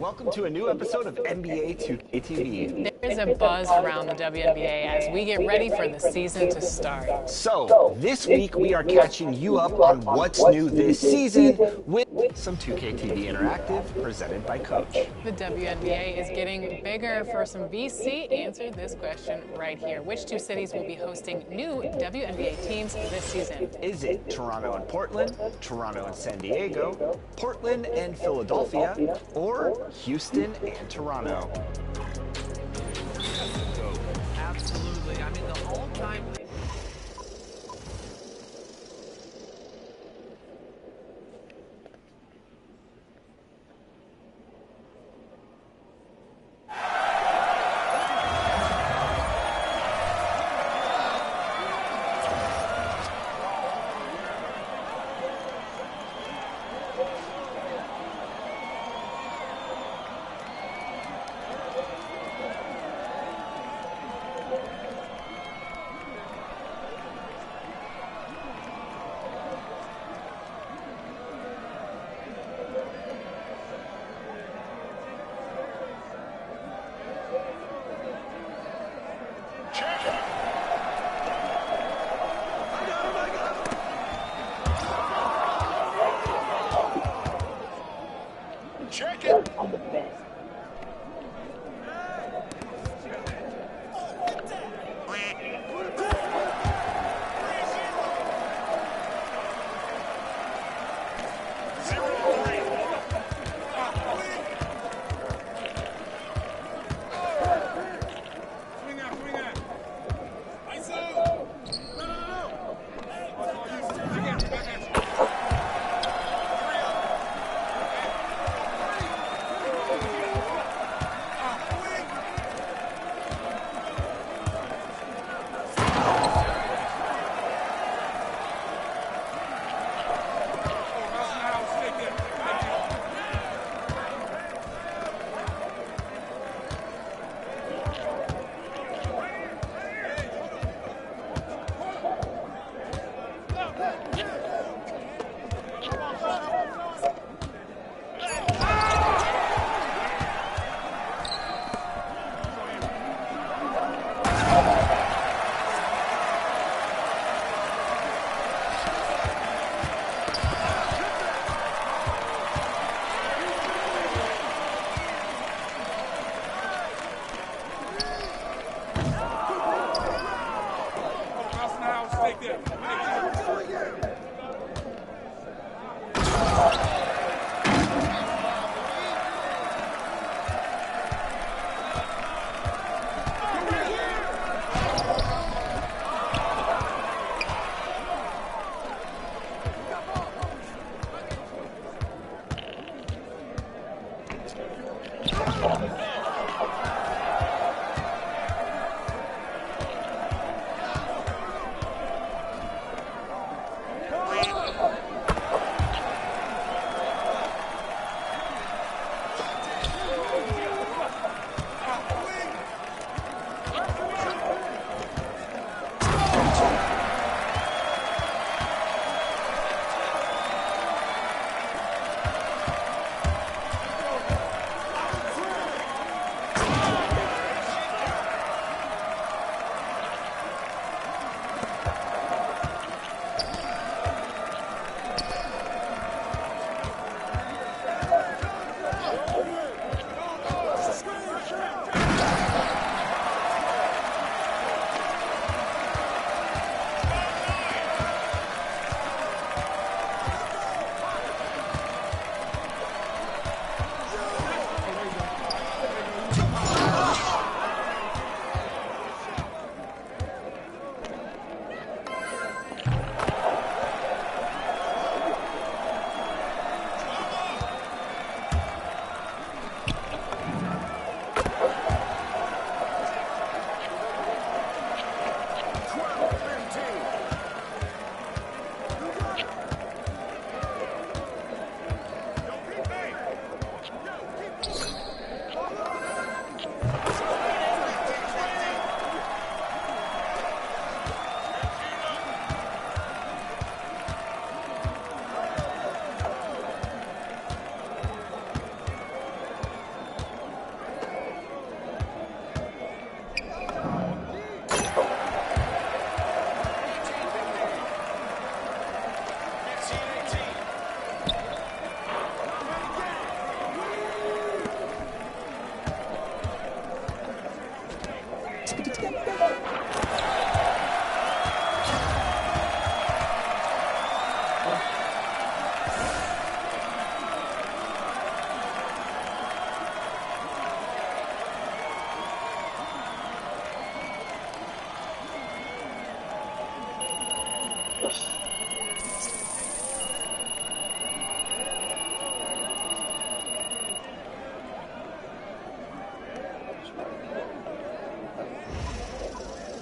Welcome to a new episode of NBA 2K There's a buzz around the WNBA as we get ready for the season to start. So, this week we are catching you up on what's new this season with some 2K TV Interactive presented by Coach. The WNBA is getting bigger. For some VC, answer this question right here. Which two cities will be hosting new WNBA teams this season? Is it Toronto and Portland, Toronto and San Diego, Portland and Philadelphia, or Houston and Toronto? Absolutely. I mean, the all-time...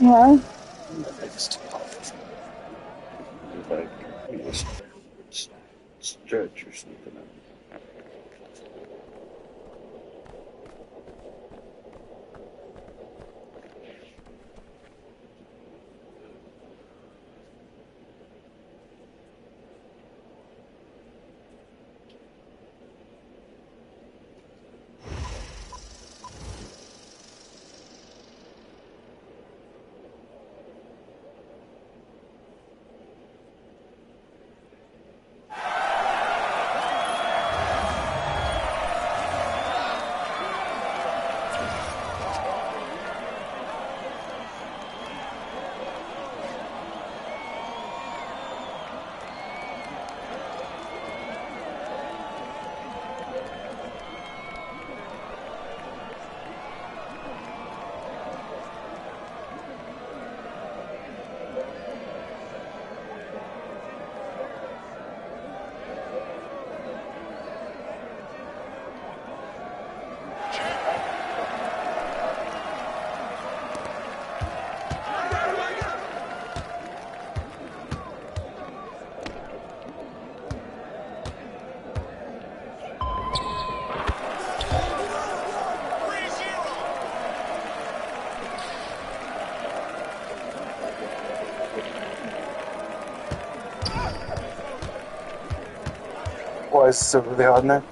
Yeah. Like stretch or something. Why is it so really hard now?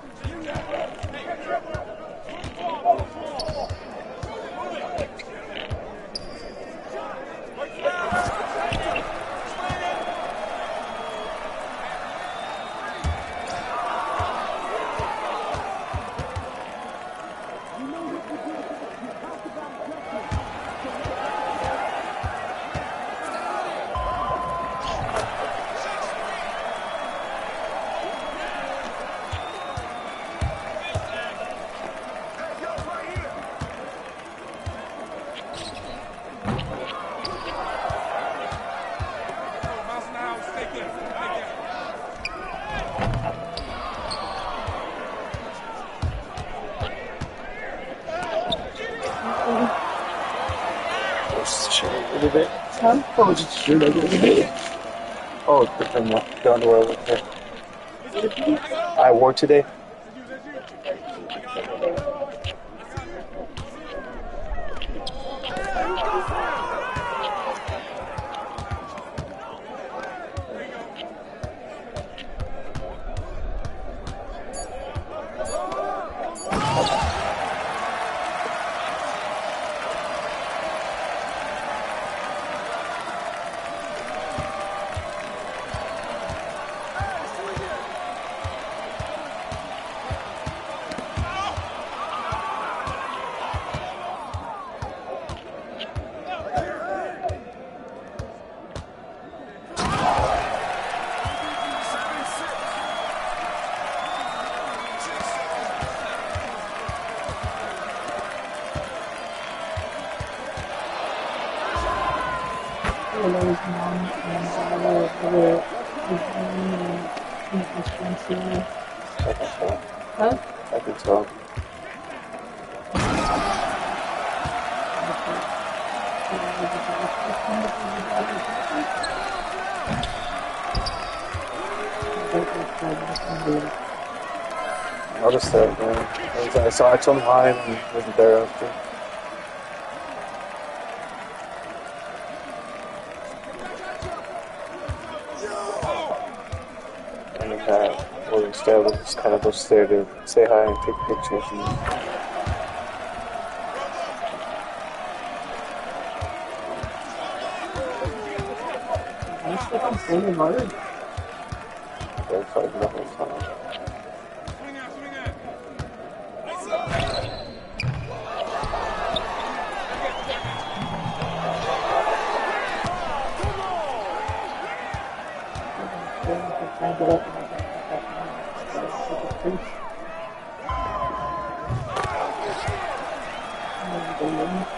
a little bit. Oh, just shoot a little bit. Oh, the underwear with her. I wore today. Huh? I think so. I noticed that, man. I told him hi and he wasn't there after. And then well, instead we just kind of just there to say hi and take pictures. I still on Santa Mother. It's like the whole time.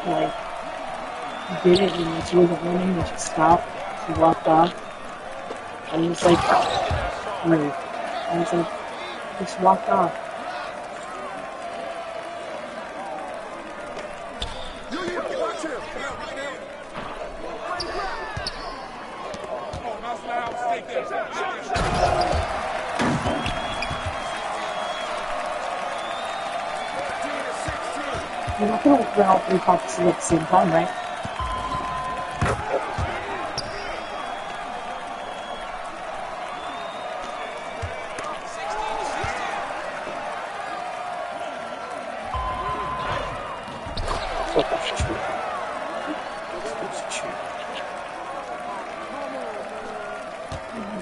Like, did it and she wasn't winning and she stopped. She walked off. And he was like, move. I was like, just walked off. You're not going to run all three practices at the same time, right?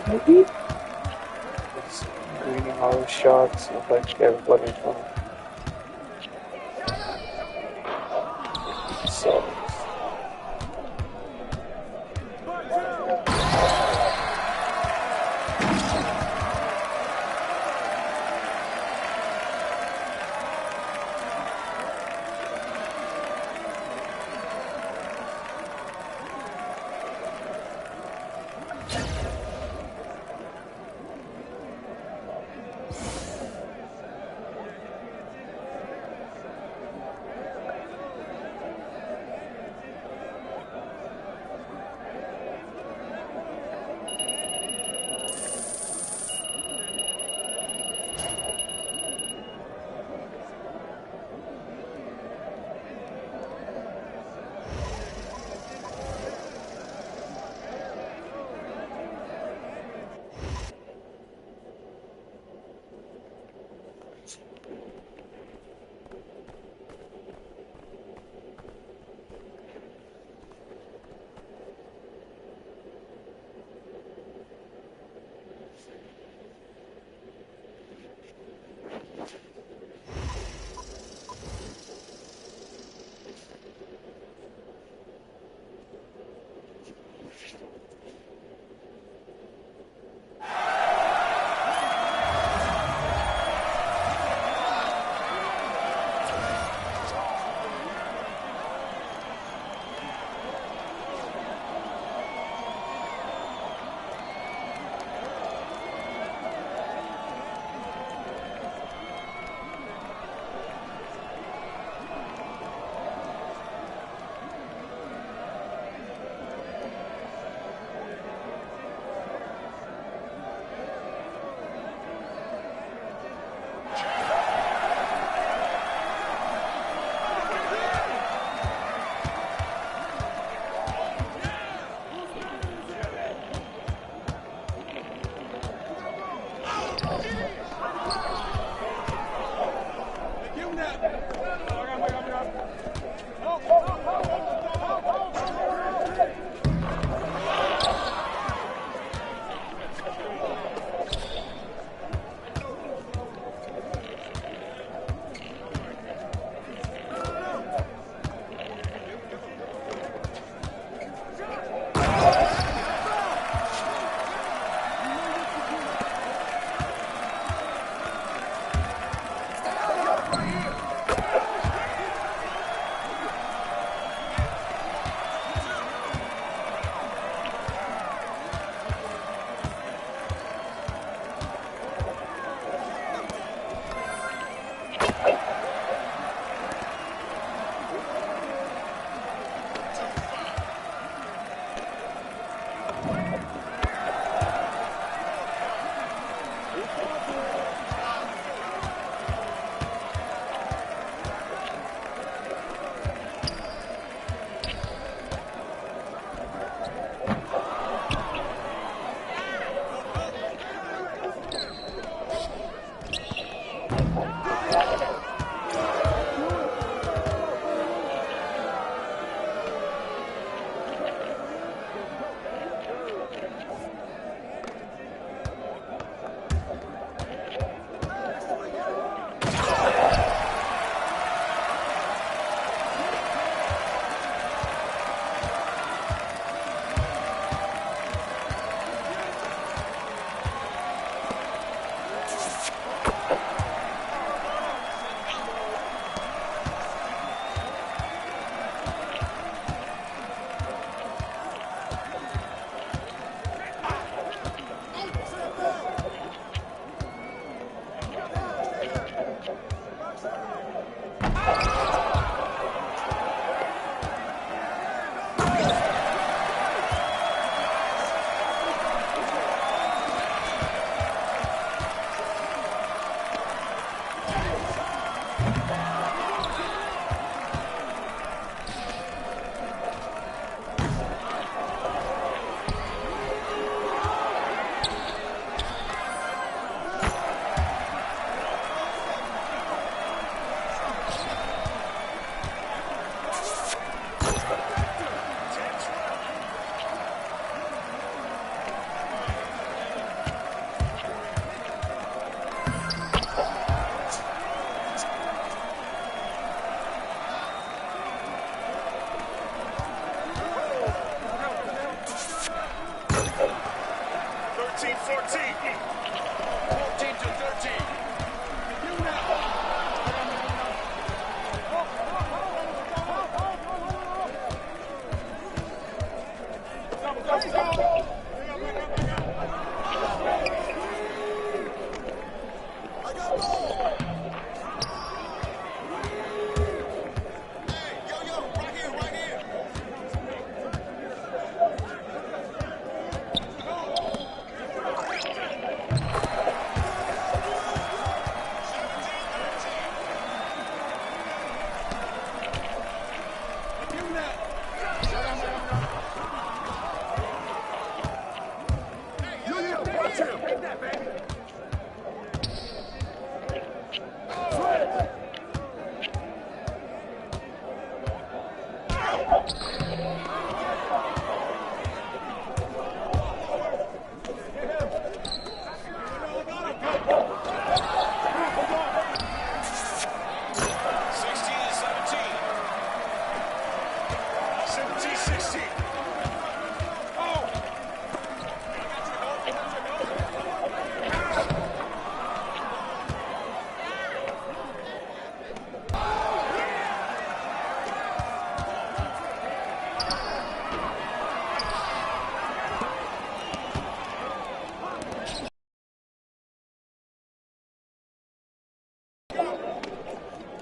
Maybe? It's reading all the shots of like everybody from. So.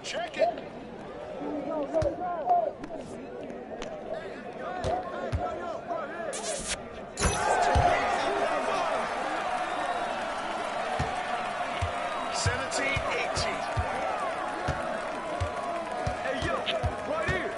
Check it. 17-18. Hey, yo, right here.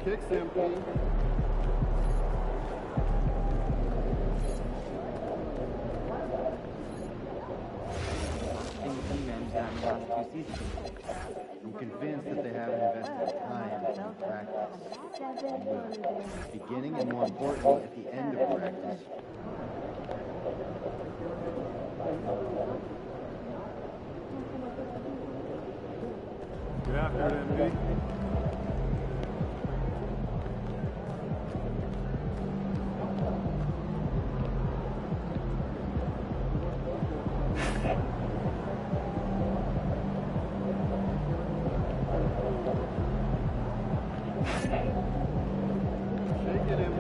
Kicks MP. season. I'm convinced that they haven't invested time in practice. They will. Beginning and more importantly, at the end of practice. Get after it, MP. Shake it, MP.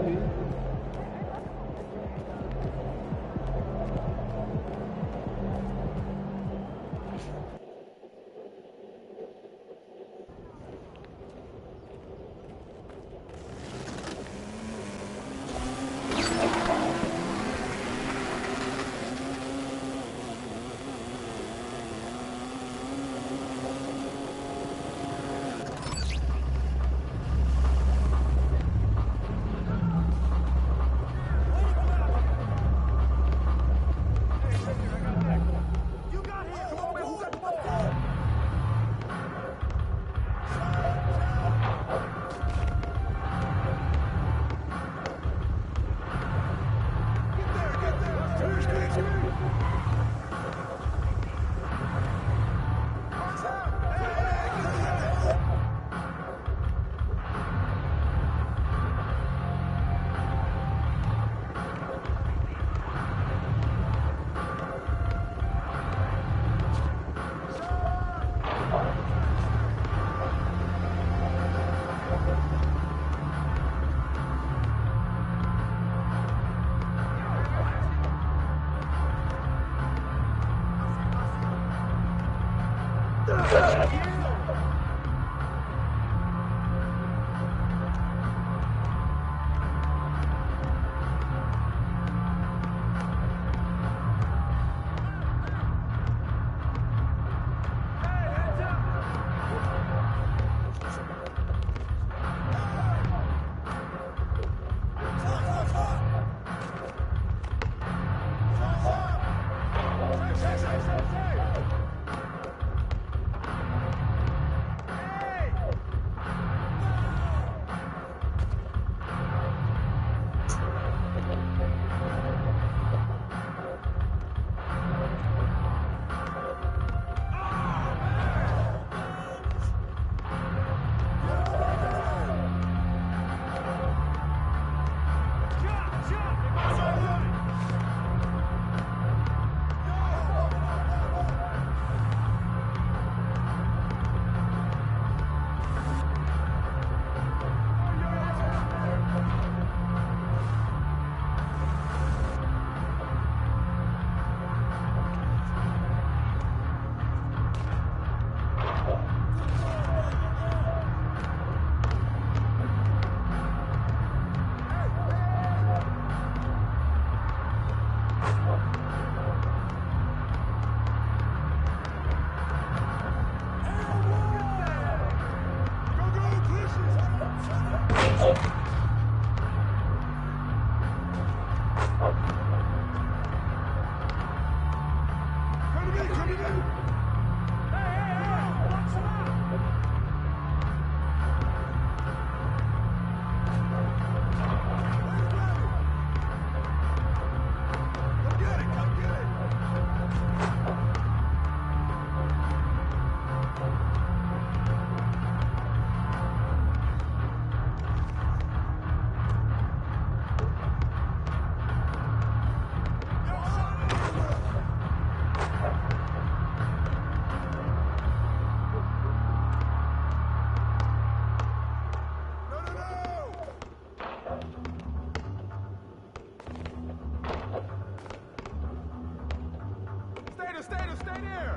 Stay there!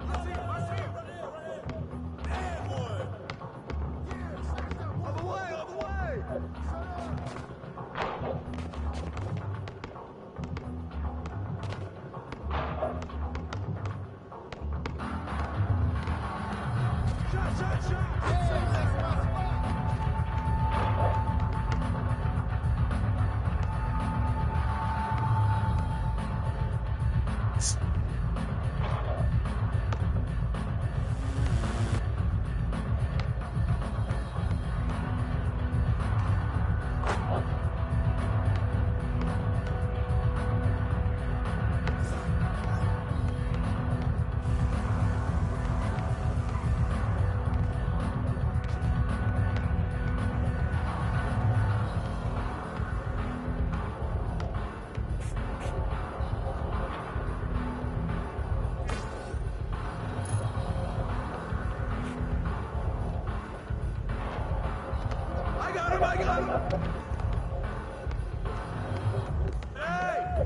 I see him! Right here! And one! Yeah, other way! Other way! Shot! got him! I got him! Hey!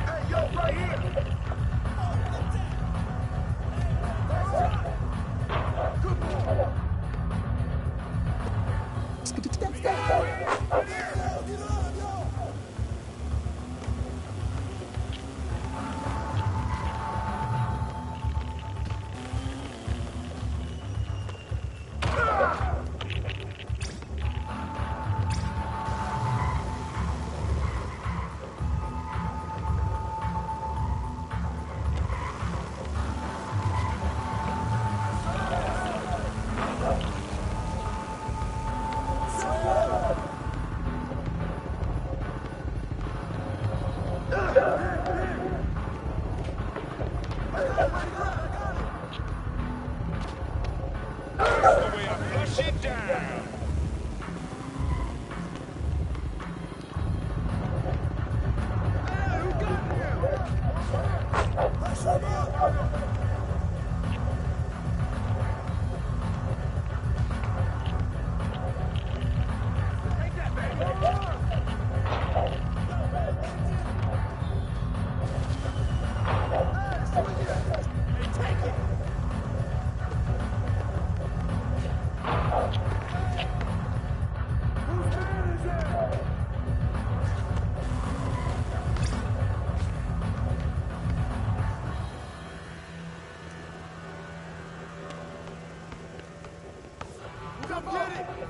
Hey, yo, right here! Good boy! Come get it!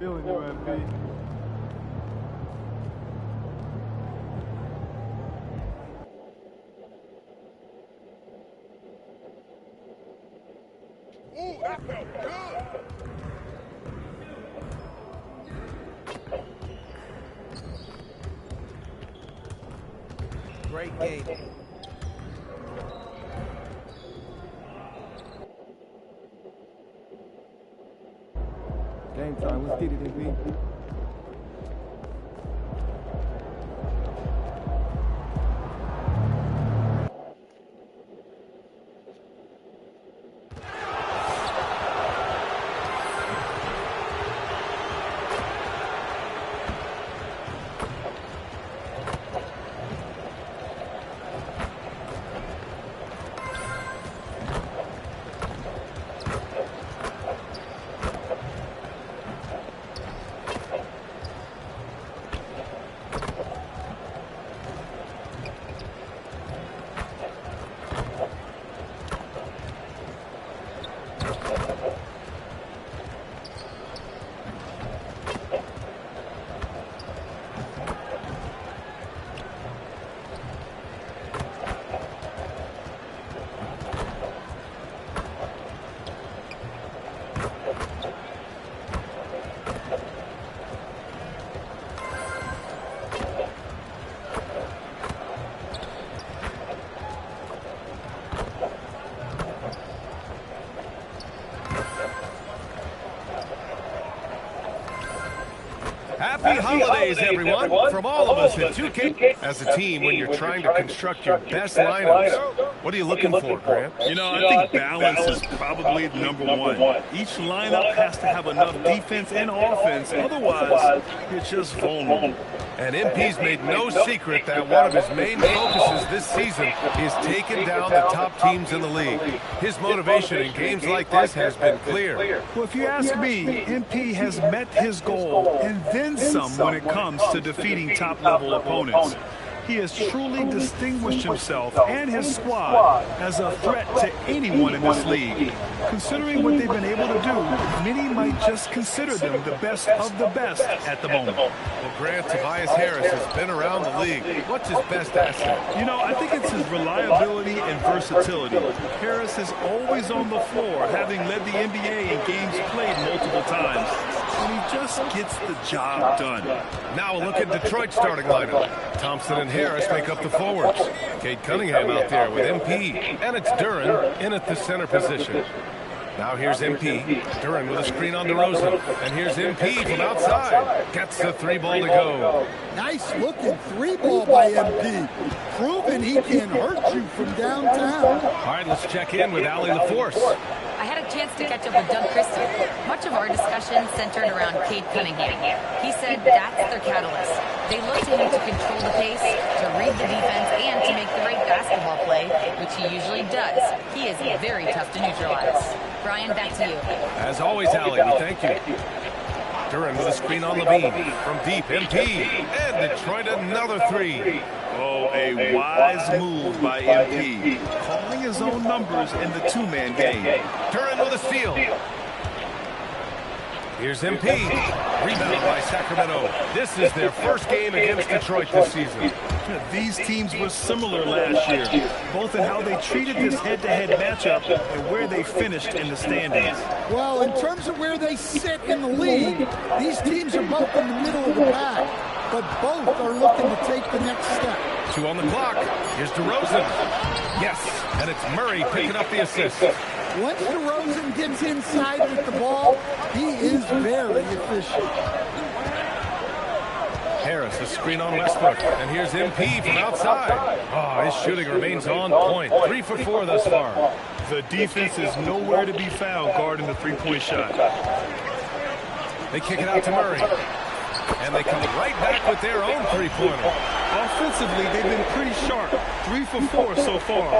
Feeling you, MP. Ooh, that felt good. Great game. Game time. Let's get it, MP. Happy holidays, everyone, from all of us at 2K. As a team, when you're trying to construct your best lineups, what are you looking for, Grant? You know, I think balance is probably number one. Each lineup has to have enough defense and offense, otherwise it's just vulnerable. And MP's made no secret that one of his main focuses this season is taking down the top teams in the league. His motivation in games like this has been clear. Well, if you ask me, MP has met his goal and then some when it comes to defeating top-level opponents. He has truly distinguished himself and his squad as a threat to anyone in this league. Considering what they've been able to do, many might just consider them the best of the best at the moment. Well, Grant, Tobias Harris has been around the league. What's his best asset? You know, I think it's his reliability and versatility. Harris is always on the floor, having led the NBA in games played multiple times. And he just gets the job done. Now a look at Detroit's starting lineup. Thompson and Harris make up the forwards. Kate Cunningham out there with MP. And it's Duran in at the center position. Now here's MP. Duran with a screen on DeRozan. And here's MP from outside. Gets the three ball to go. Nice looking three ball by MP. Proving he can hurt you from downtown. All right, let's check in with Allie LaForce. I had a chance to catch up with Doug Christie. Much of our discussion centered around Cade Cunningham. He said that's their catalyst. They look to him to control the pace, to read the defense, and to make the right basketball play, which he usually does. He is very tough to neutralize. Brian, back to you. As always, Allie, we thank you. Duran with a screen on Levine. From deep, MP. And Detroit another three. Oh, a wise move by MP, calling his own numbers in the two-man game. Duran with a steal. Here's MP. Rebound by Sacramento. This is their first game against Detroit this season. These teams were similar last year, both in how they treated this head-to-head matchup and where they finished in the standings. Well, in terms of where they sit in the league, these teams are both in the middle of the pack, but both are looking to take the next step. 2 on the clock. Here's DeRozan. Yes, and it's Murray picking up the assist. Once DeRozan gets inside with the ball, he is very efficient. Harris, a screen on Westbrook. And here's MP from outside. Oh, his shooting remains on point. 3 for 4 thus far. The defense is nowhere to be found guarding the three-point shot. They kick it out to Murray. And they come right back with their own three-pointer. Offensively, they've been pretty sharp. 3 for 4 so far.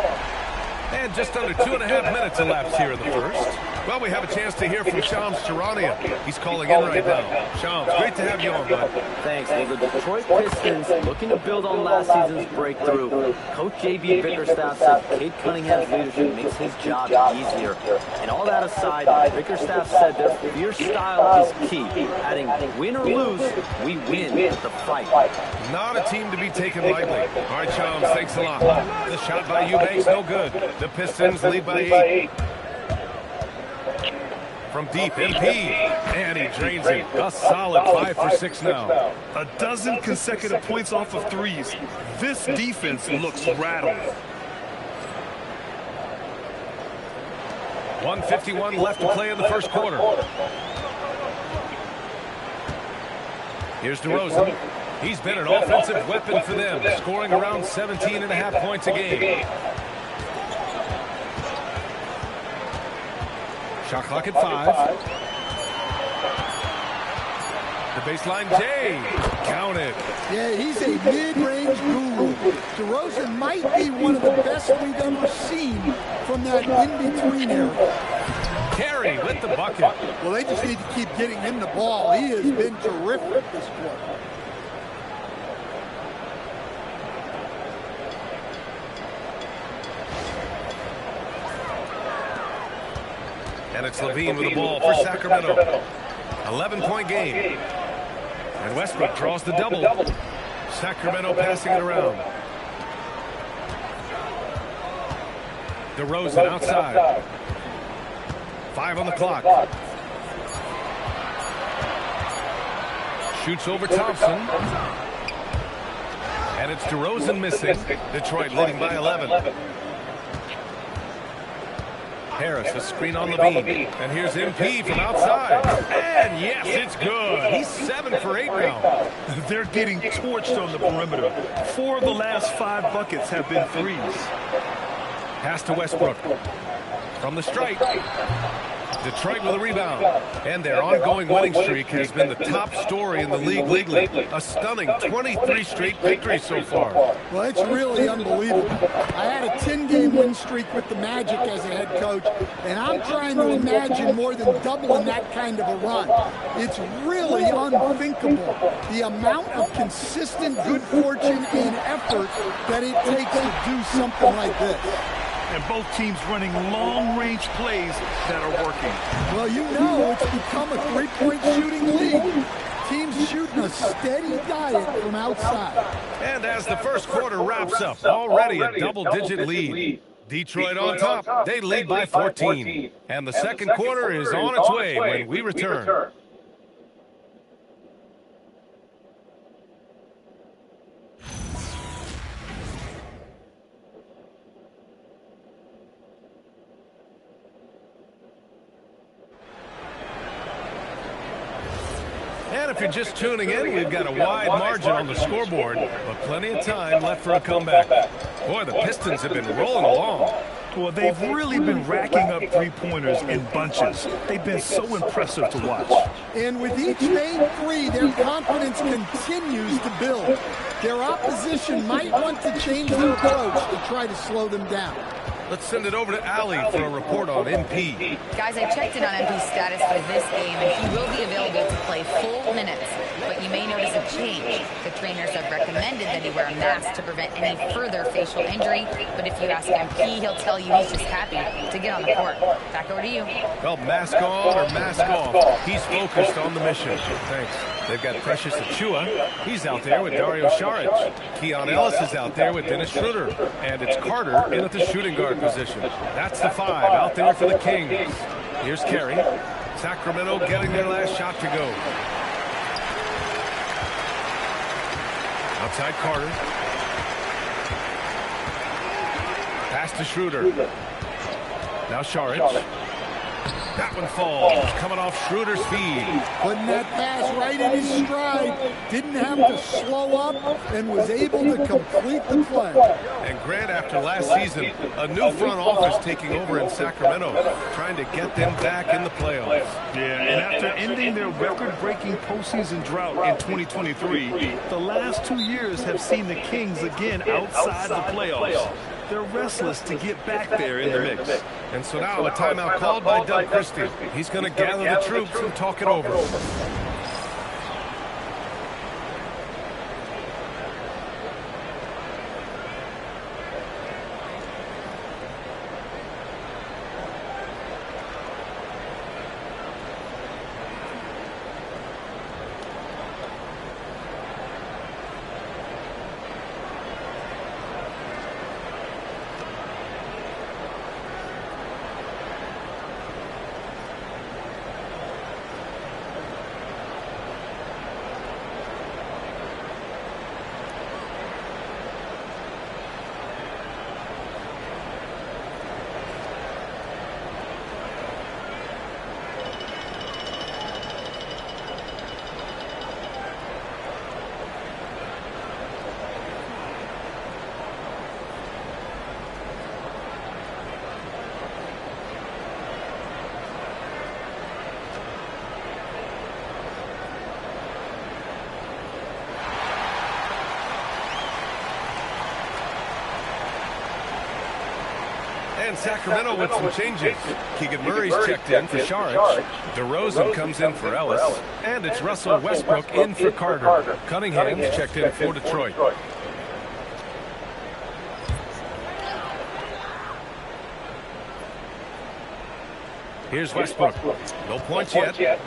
And just under 2.5 minutes elapsed here in the first. Well, we have a chance to hear from Shams Charania. He's calling in right now. Shams, great to have you on, bud. Thanks. Well, the Detroit Pistons looking to build on last season's breakthrough. Coach J.B. Bickerstaff said Cade Cunningham's leadership makes his job easier. And all that aside, Bickerstaff said their fierce style is key, adding win or lose, we win the fight. Not a team to be taken lightly. All right, Shams, thanks a lot. The shot by Eubanks, no good. The Pistons lead by 8. From deep, MP, and he drains it. A solid 5 for 6 now. A dozen consecutive points off of threes. This defense looks rattled. 1:51 left to play in the first quarter. Here's DeRozan. He's been an offensive weapon for them, scoring around 17.5 points a game. Shot clock at 5. The baseline, Jay. Count it. Yeah, he's a mid-range guru. DeRozan might be one of the best we've ever seen from that in-between area. Carey with the bucket. Well, they just need to keep getting him the ball. He has been terrific this quarter. And it's Levine with the ball for Sacramento. 11-point game. And Westbrook draws the double. Sacramento passing it around. DeRozan outside. 5 on the clock. Shoots over Thompson. And it's DeRozan missing. Detroit leading by 11. Harris, a screen on Levine. And here's MP from outside. And yes, it's good. He's 7 for 8 now. They're getting torched on the perimeter. 4 of the last 5 buckets have been threes. Pass to Westbrook. From the strike. Detroit with a rebound. And their ongoing winning streak has been the top story in the league lately. A stunning 23 straight victories so far. Well, it's really unbelievable. I had a 10-game win streak with the Magic as a head coach, and I'm trying to imagine more than doubling that kind of a run. It's really unthinkable, the amount of consistent good fortune and effort that it takes to do something like this. And both teams running long-range plays that are working. Well, you know it's become a three-point shooting league. Teams shooting a steady diet from outside. And as the first quarter wraps up, already a double-digit lead. Detroit on top. They lead by 14. And the second quarter is on its way when we return. And if you're just tuning in, we've got a wide margin on the scoreboard, but plenty of time left for a comeback. Boy, the Pistons have been rolling along. Well, they've really been racking up three-pointers in bunches. They've been so impressive to watch. And with each made three, their confidence continues to build. Their opposition might want to change their approach to try to slow them down. Let's send it over to Allie for a report on MP. Guys, I checked in on MP's status for this game, and he will be available to play full minutes. But you may notice a change. The trainers have recommended that he wear a mask to prevent any further facial injury. But if you ask MP, he'll tell you he's just happy to get on the court. Back over to you. Well, mask on or mask off, he's focused on the mission. Thanks. They've got Precious Achua. He's out there with Dario Saric. Keon Ellis is out there with Dennis Schroeder. And it's Carter in at the shooting guard position. That's the 5 out there for the Kings. Here's Carey. Sacramento getting their last shot to go. Outside Carter. Pass to Schroeder. Now Saric. That one falls, coming off Schroeder's feed. Putting that pass right in his stride. Didn't have to slow up and was able to complete the play. And Grant, after last season, a new front office taking over in Sacramento, trying to get them back in the playoffs. Yeah, and after ending their record-breaking postseason drought in 2023, the last 2 years have seen the Kings again outside the playoffs. They're restless to get back there in the mix. And so now a timeout called by Doug Christie. He's going to gather the troops and talk it over. And Sacramento with some changes. Keegan Murray's checked in for Sharich. DeRozan comes in for Ellis. And it's Russell Westbrook in for Carter. Cunningham's checked in for Detroit. Here's Westbrook. No points yet.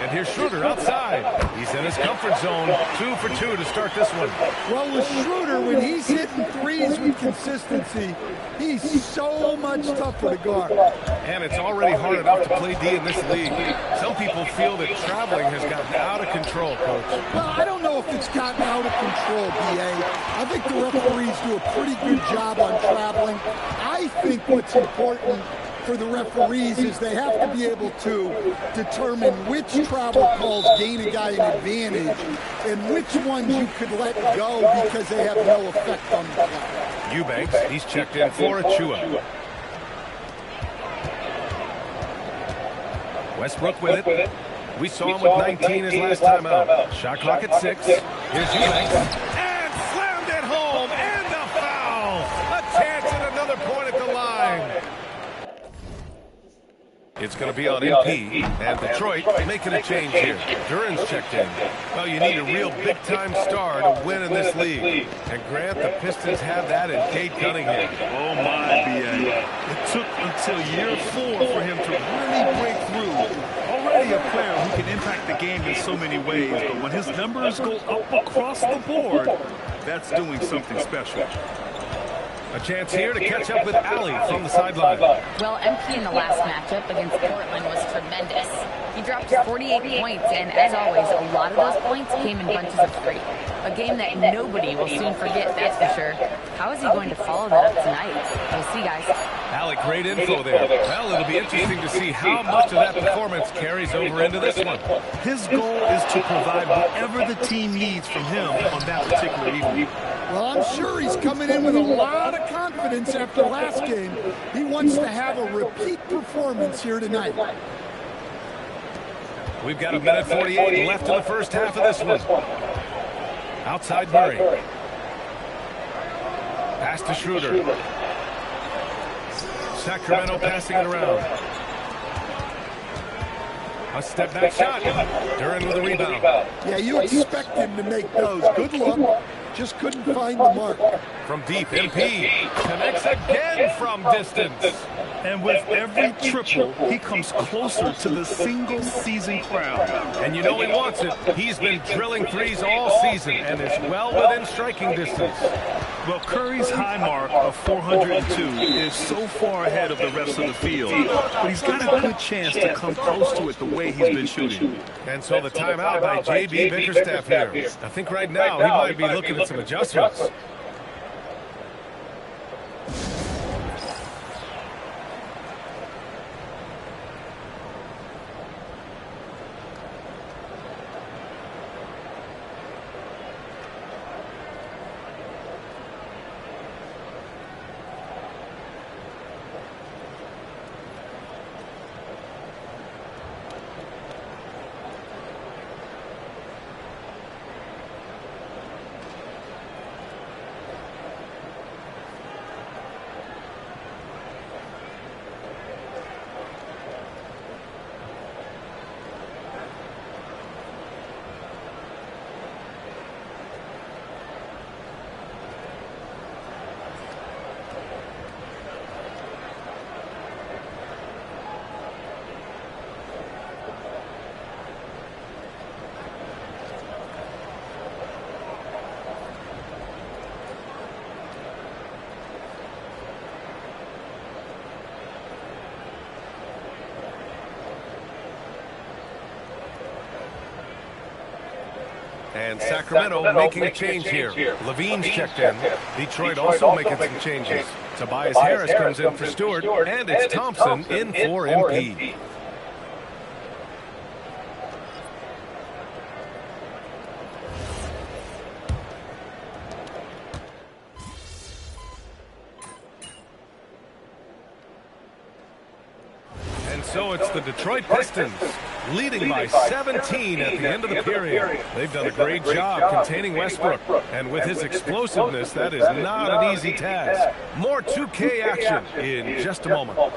And here's Schroeder outside. He's in his comfort zone. 2 for 2 to start this one. Well, with Schroeder, when he's hitting threes with consistency, he's so much tougher to guard. And it's already hard enough to play D in this league. Some people feel that traveling has gotten out of control, Coach. Well, I don't know if it's gotten out of control, B.A. I think the referees do a pretty good job on traveling. I think what's important for the referees is they have to be able to determine which travel calls gain a guy an advantage and which ones you could let go because they have no effect on the play. Eubanks, he's checked in for Achua. Westbrook with it. We saw him with 19 his last time out. Shot clock at 6. Here's Eubanks. And slammed it home. And a foul. A chance at another point at the line. It's going to be on MP, and Detroit making a change here. Duran's checked in. Well, you need a real big-time star to win in this league. And Grant, the Pistons have that in Cade Cunningham. Oh, my, B.A. It took until year 4 for him to really break through. Already a player who can impact the game in so many ways, but when his numbers go up across the board, that's doing something special. A chance here to catch up with Allie from the sideline. Well, MP in the last matchup against Portland was tremendous. He dropped 48 points, and as always, a lot of those points came in bunches of 3. A game that nobody will soon forget, that's for sure. How is he going to follow that up tonight? We'll see, guys. Allie, great info there. Well, it'll be interesting to see how much of that performance carries over into this one. His goal is to provide whatever the team needs from him on that particular evening. Well, I'm sure he's coming in with a lot of confidence after last game. He wants to have a repeat performance here tonight. We've got 1:48 left in the first half of this one. Outside Murray. Pass to Schroeder. Sacramento passing it around. A step back shot. Duran with a rebound. Yeah, you expect him to make those. Good luck. Just couldn't find the mark. From deep, MP connects again from distance. And with every triple, he comes closer to the single-season crown. And you know he wants it. He's been drilling threes all season and is well within striking distance. Well, Curry's high mark of 402 is so far ahead of the rest of the field, but he's got a good chance to come close to it the way he's been shooting. And so the timeout by J.B. Bickerstaff here. I think right now he might be looking at some adjustments. And Sacramento making a change here. Levine's checked in. Detroit also making some changes. Tobias Harris comes in for Stewart, and it's Thompson in for MP. And so it's the Detroit Pistons leading by 17 at the end of the period. They've done a great job containing Westbrook. And with his explosiveness, that is not an easy task. More 2K action in just a moment.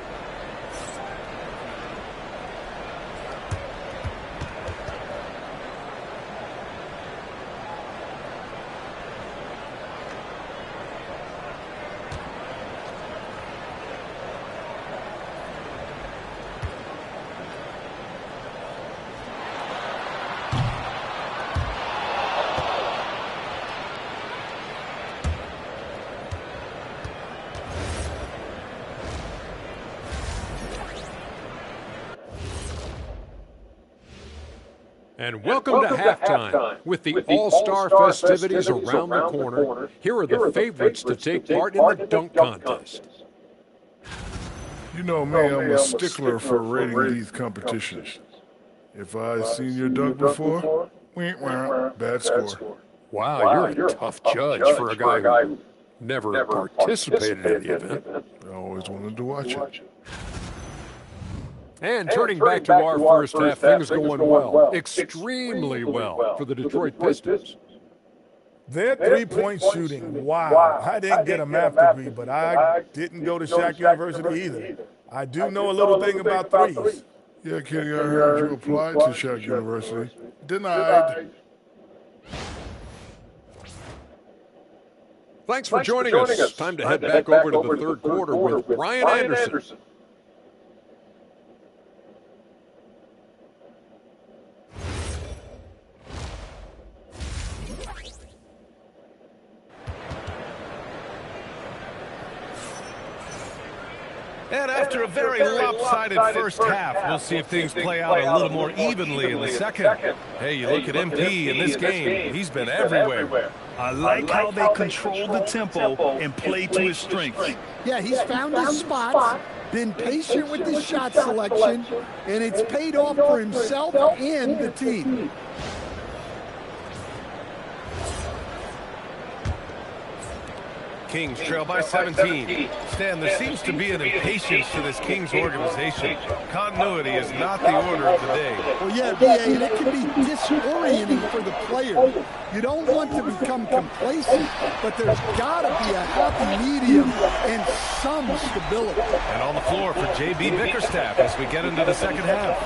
And welcome to halftime. With the All-Star festivities around the corner, here are the favorites to take part in the dunk contest. You know me, I'm a stickler for rating these competitions. If I've seen your dunk before, bad score. Wow, you're a tough judge for a guy who never participated in the event. I always wanted to watch it. And turning back to our first half, things going well, extremely well for the Detroit Pistons. Their three-point shooting, wow. I didn't get a math degree, but I didn't go to Shaq University either. I do know a little thing about threes. Yeah, Kenny, I heard you applied to Shaq University. Denied. Thanks for joining us. Time to head back over to the third quarter with Brian Anderson. And after a very lopsided first half, we'll see if things play out a little more evenly in the second. Hey, you look at MP in this game, he's been everywhere. I like how they control the tempo and play to his strengths. Yeah, he's found his spots, been patient with his shot selection, and it's paid off for himself and the team. Kings trail by 17. Stan, there seems to be an impatience to this Kings organization. Continuity is not the order of the day. Well, yeah, BA, and it can be disorienting for the player. You don't want to become complacent, but there's got to be a happy medium and some stability. And on the floor for J.B. Bickerstaff as we get into the second half.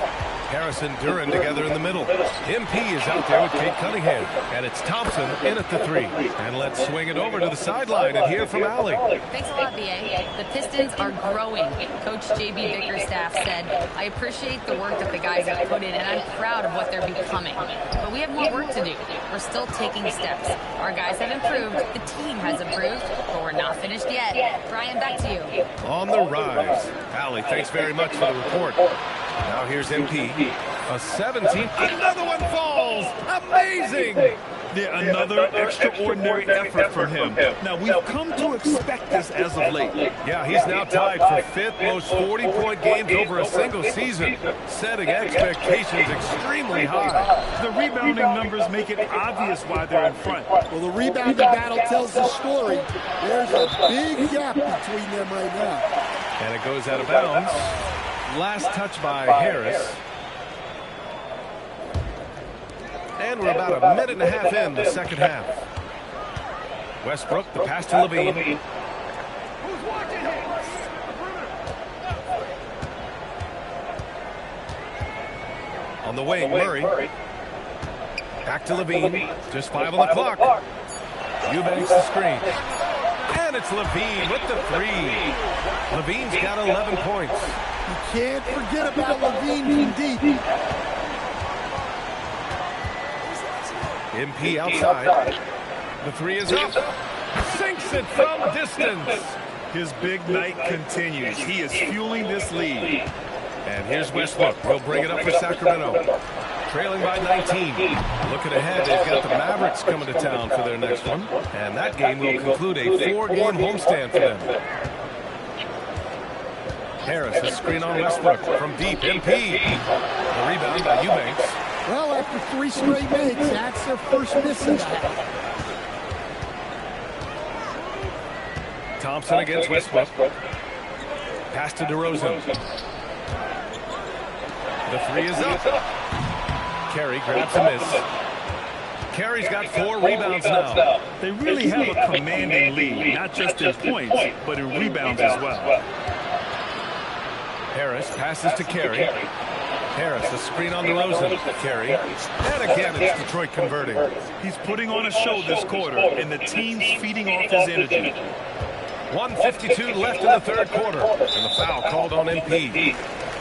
Harris and Duran together in the middle. MP is out there with Kate Cunningham. And it's Thompson in at the three. And let's swing it over to the sideline and hear from Allie. Thanks a lot, BA. The Pistons are growing. Coach J.B. Bickerstaff said, I appreciate the work that the guys have put in, and I'm proud of what they're becoming. But we have more work to do. We're still taking steps. Our guys have improved. The team has improved. But we're not finished yet. Brian, back to you. On the rise. Allie, thanks very much for the report. Now here's MP. A 17. Another one falls. Amazing. Yeah, another extraordinary effort from him. Now, we've come to expect this as of late. Yeah, he's now tied for fifth most 40-point games over a single season, setting expectations extremely high. The rebounding numbers make it obvious why they're in front. Well, the rebounding battle tells the story. There's a big gap between them right now. And it goes out of bounds. Last touch by Harris. And we're about a minute and a half in the second half. Westbrook, the pass to Levine. On the wing, Murray. Back to Levine. Just 5 on the clock. Eubanks the screen. And it's Levine with the three. Levine's got 11 points. You can't forget about Levine from deep. MP outside. The three is up. Sinks it from distance. His big night continues. He is fueling this lead. And here's Westbrook. He'll bring it up for Sacramento. Trailing by 19. Looking ahead, they've got the Mavericks coming to town for their next one. And that game will conclude a 4-game homestand for them. Harris, a screen on Westbrook from deep. MP. The rebound by Eubanks. Well, after 3 straight makes, that's their first miss in the half. Thompson against Westbrook. Pass to DeRozan. The 3 is up. Carey grabs a miss. Carey's got 4 rebounds now. They really have a commanding lead, not just in points, but in rebounds as well. Harris passes to Carey. Harris, a screen on DeRozan. Carey. And again, it's Detroit converting. He's putting on a show this quarter, and the team's feeding off his energy. 1:52 left in the third quarter. And the foul called on MP.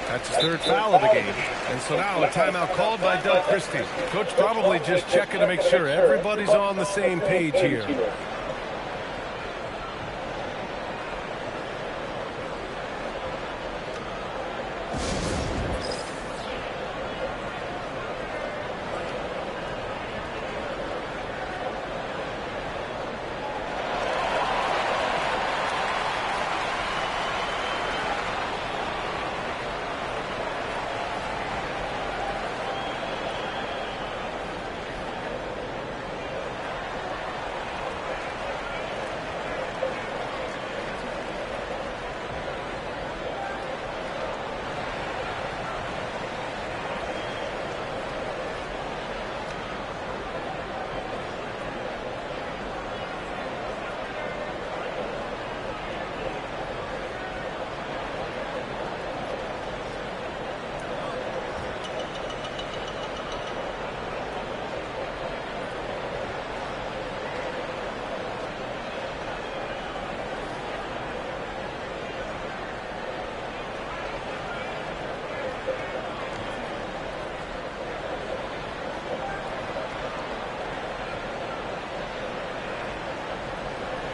That's his 3rd foul of the game. And so now a timeout called by Doug Christie. Coach probably just checking to make sure everybody's on the same page here.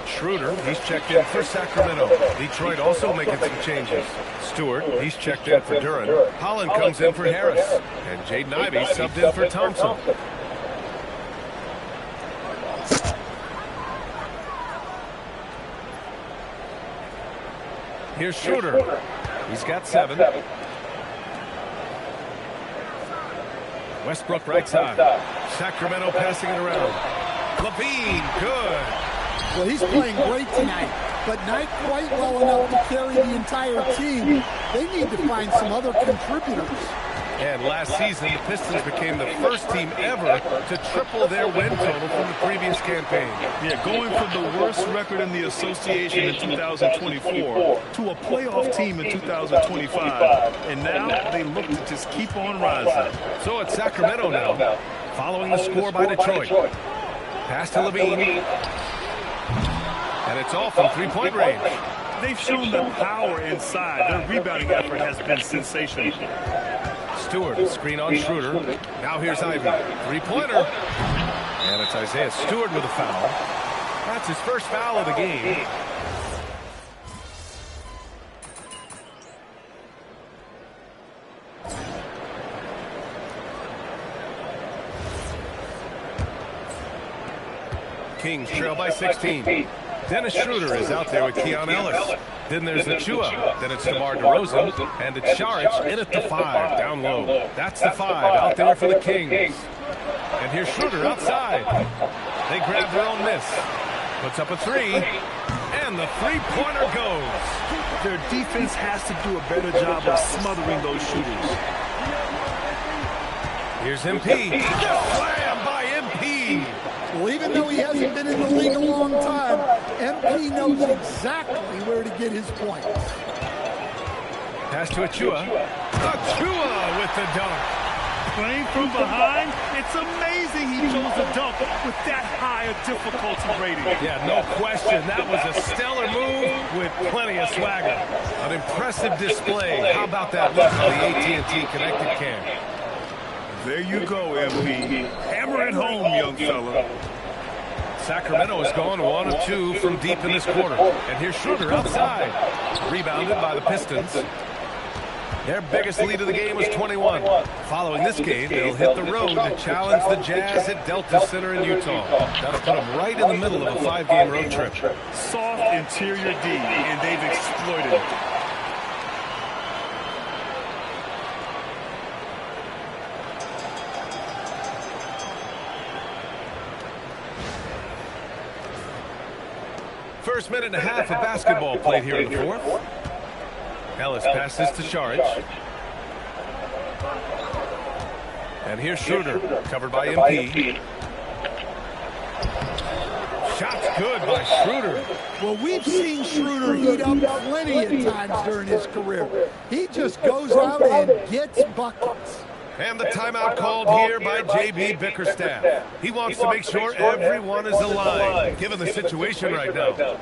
Schroeder, he's checked in for Sacramento. Detroit also making some changes. Stewart, he's checked in for Duren. Holland comes in for Harris. And Jaden Ivey subbed in for Thompson. Here's Schroeder. He's got 7. Westbrook right side. Sacramento passing it around. Levine, good. Well, he's playing great tonight, but not quite well enough to carry the entire team. They need to find some other contributors. And last season, the Pistons became the first team ever to triple their win total from the previous campaign. Yeah, going from the worst record in the association in 2024 to a playoff team in 2025. And now they look to just keep on rising. So it's Sacramento now, following the score by Detroit. Pass to Levine. And it's all from 3-point range. They've shown the power inside. Their rebounding effort has been sensational. Stewart, a screen on Schroeder. Now here's Ivey. 3-pointer. And it's Isaiah Stewart with a foul. That's his first foul of the game. Kings trail by 16. Dennis Schroeder is out there with Keon Ellis. Then there's Achua. Then it's DeMar DeRozan. And it's Šarić in at the 5, down low. That's the 5 out there for the Kings. And here's Schroeder outside. They grab their own miss. Puts up a 3. And the 3-pointer goes. Their defense has to do a better job of smothering those shooters. Here's MP. Slam by MP. Well, even though he hasn't been in the league a long time, MP knows exactly where to get his points. Pass to Achua. Achua with the dunk. Playing from behind, it's amazing he chose the dunk with that high a difficulty rating. Yeah, no question. That was a stellar move with plenty of swagger. An impressive display. How about that look on the AT&T connected cam? There you go, MP. Hammer it home, young fella. Sacramento has gone 1 of 2 from deep in this quarter. And here's Schroeder outside. Rebounded by the Pistons. Their biggest lead of the game was 21. Following this game, they'll hit the road to challenge the Jazz at Delta Center in Utah. That'll put them right in the middle of a 5-game road trip. Soft interior D, and they've exploited it. First minute and a half of basketball played here in the fourth. Ellis passes to Šarić. And here's Schroeder, covered by MP. Shot's good by Schroeder. Well, we've seen Schroeder heat up plenty of times during his career. He just goes out and gets buckets. And the timeout called here by J.B. Bickerstaff. He wants to make sure everyone is aligned, given the situation right now.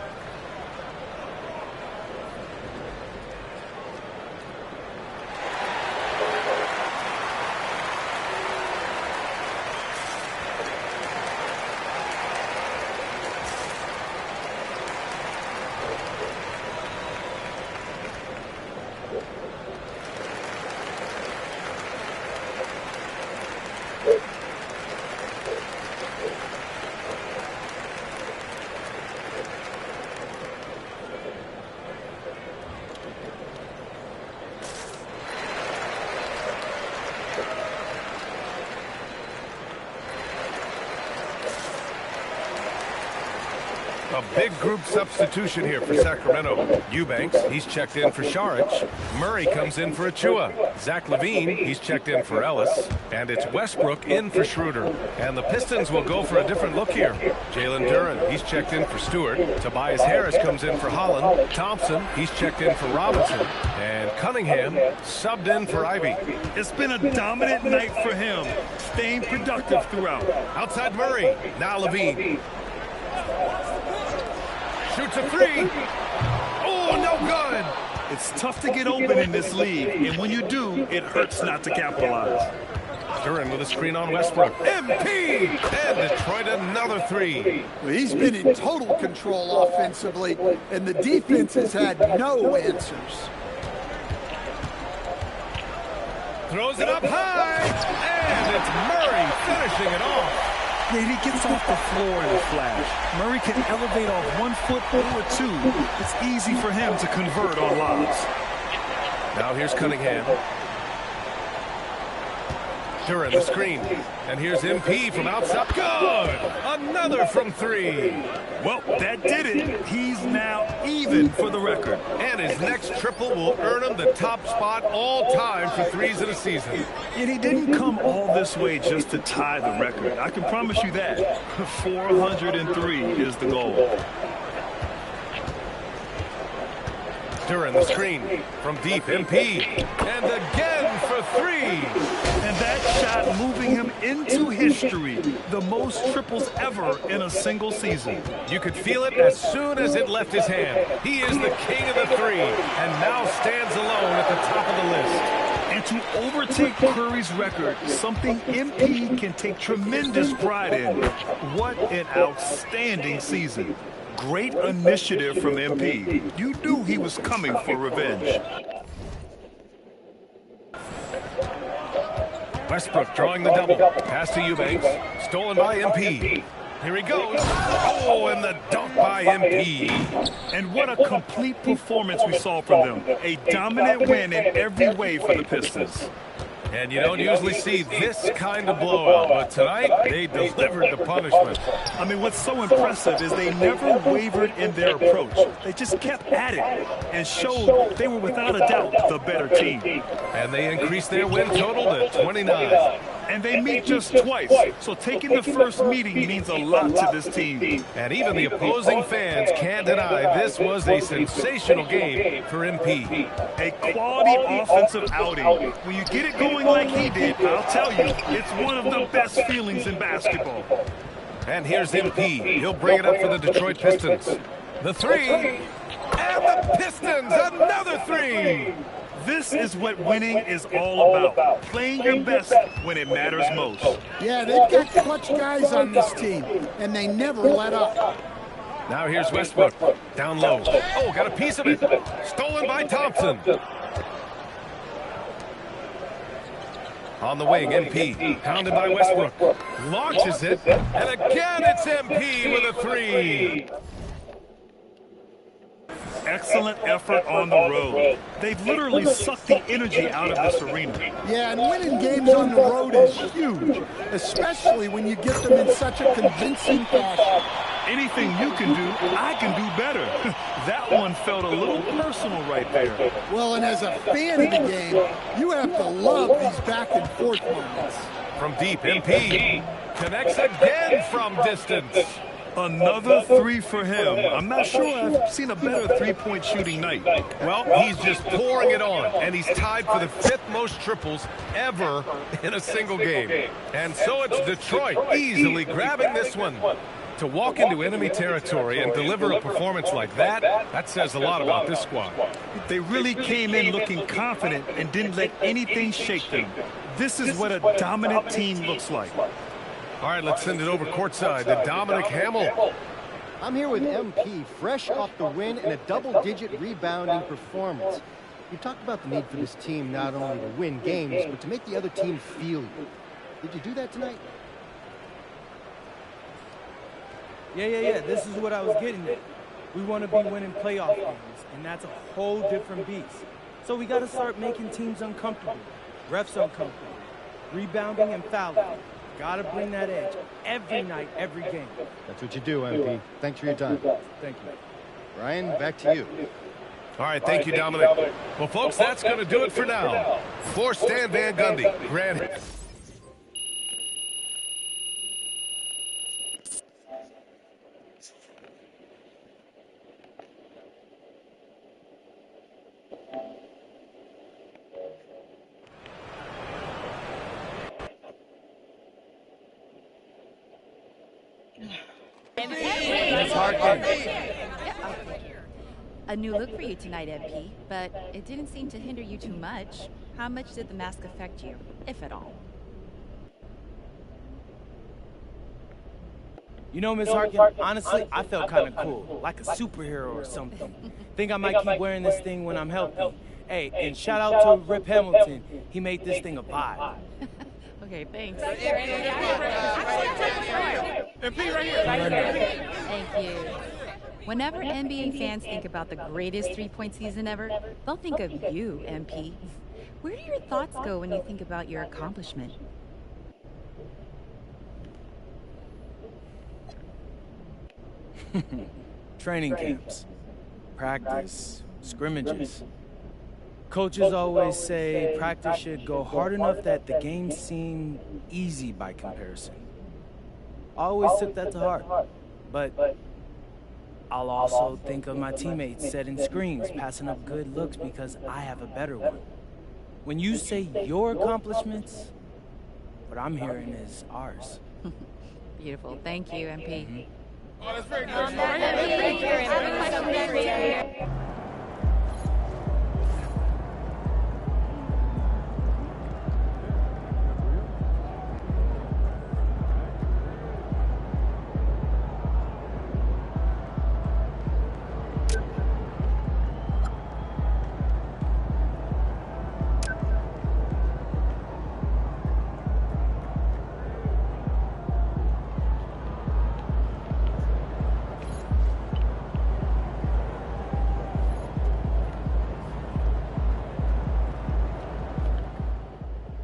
A big group substitution here for Sacramento. Eubanks, he's checked in for Šarić. Murray comes in for Achua. Zach LaVine, he's checked in for Ellis. And it's Westbrook in for Schroeder. And the Pistons will go for a different look here. Jalen Duren, he's checked in for Stewart. Tobias Harris comes in for Holland. Thompson, he's checked in for Robinson. And Cunningham subbed in for Ivy. It's been a dominant night for him, staying productive throughout. Outside Murray, now LaVine. Shoots a three. Oh, no good. It's tough to get open in this league, and when you do, it hurts not to capitalize. Duren with a screen on Westbrook. MP! And Detroit another three. Well, he's been in total control offensively, and the defense has had no answers. Throws it up high, and it's Murray finishing it off. Yeah, he gets off the floor in a flash. Murray can elevate off 1 foot or two. It's easy for him to convert on lobs. Now here's Cunningham. Duren the screen. And here's MP from outside. Good! Another from three. Well, that did it. He's now even for the record. And his next triple will earn him the top spot all time for threes in a season. Yet he didn't come all this way just to tie the record. I can promise you that. 403 is the goal. Duren the screen from deep, MP. And again for three. And that shot moving him into history. The most triples ever in a single season. You could feel it as soon as it left his hand. He is the king of the three and now stands alone at the top of the list. And to overtake Curry's record, something MP can take tremendous pride in. What an outstanding season. Great initiative from MP. You knew he was coming for revenge. Westbrook drawing the double. Pass to Eubanks. Stolen by MP. Here he goes. Oh, and the dunk by MP. And what a complete performance we saw from them. A dominant win in every way for the Pistons. And you don't usually see this kind of blowout, but tonight they delivered the punishment. I mean, what's so impressive is they never wavered in their approach. They just kept at it and showed they were without a doubt the better team. And they increased their win total to 29. And they meet just twice, so taking the first meeting means a lot to this team. And even the opposing fans can't deny this was a sensational game for MP. A quality offensive outing. When you get it going like he did, I'll tell you, it's one of the best feelings in basketball. And here's MP. He'll bring it up for the Detroit Pistons. The three, and the Pistons, another three. This is what winning is all about. Playing your best when it matters most. Yeah, they've got clutch guys on this team, and they never let up. Now here's Westbrook. Down low. Oh, got a piece of it. Stolen by Thompson. On the wing, MP, pounded by Westbrook. Launches it, and again it's MP with a three. Excellent effort on the road. They've literally sucked the energy out of this arena. Yeah, and winning games on the road is huge, especially when you get them in such a convincing fashion. Anything you can do, I can do better. That one felt a little personal right there. Well, and as a fan of the game, you have to love these back and forth moments. From deep, MP connects again from distance. Another three for him. I'm not sure I've seen a better three-point shooting night. Well, he's just pouring it on, and he's tied for the 5th most triples ever in a single game. And so it's Detroit easily grabbing this one. To walk into enemy territory and deliver a performance like that, that says a lot about this squad. They really came in looking confident and didn't let anything shake them. This is what a dominant team looks like. All right, let's send it over courtside to Dominic Hamill. I'm here with MP, fresh off the win and a double-digit rebounding performance. You talked about the need for this team not only to win games, but to make the other team feel you. Did you do that tonight? Yeah. This is what I was getting at. We want to be winning playoff games, and that's a whole different beast. So we got to start making teams uncomfortable, refs uncomfortable, rebounding and fouling. Got to bring that edge every night, every game. That's what you do, MP. Thanks for your time. Thank you. Ryan, back to you. All right, thank you, Dominic. Well, folks, that's going to do it for now. For Stan Van Gundy, Grant. A new look for you tonight, MP, but it didn't seem to hinder you too much. How much did the mask affect you, if at all? You know, Miss Harkin, honestly, I felt kind of cool, like a superhero or something. Think I might keep wearing this thing when I'm healthy. Hey, and shout out to Rip Hamilton. He made this thing a vibe. Okay, thanks. MP right here. Thank you. Whenever NBA fans think about the greatest three-point season ever, they'll think of you, MP. Where do your thoughts go when you think about your accomplishment? Training camps, practice, scrimmages. Coaches always say practice should go hard enough that the games seem easy by comparison. I always took that to heart, but I'll also think of my teammates setting screens, passing up good looks because I have a better one. When you say your accomplishments, what I'm hearing is ours. Beautiful. Thank you, MP. Oh, that's very good.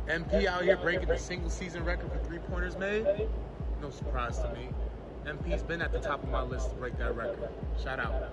MP out here breaking the single season record for three-pointers made. No surprise to me. MP's been at the top of my list to break that record. Shout out.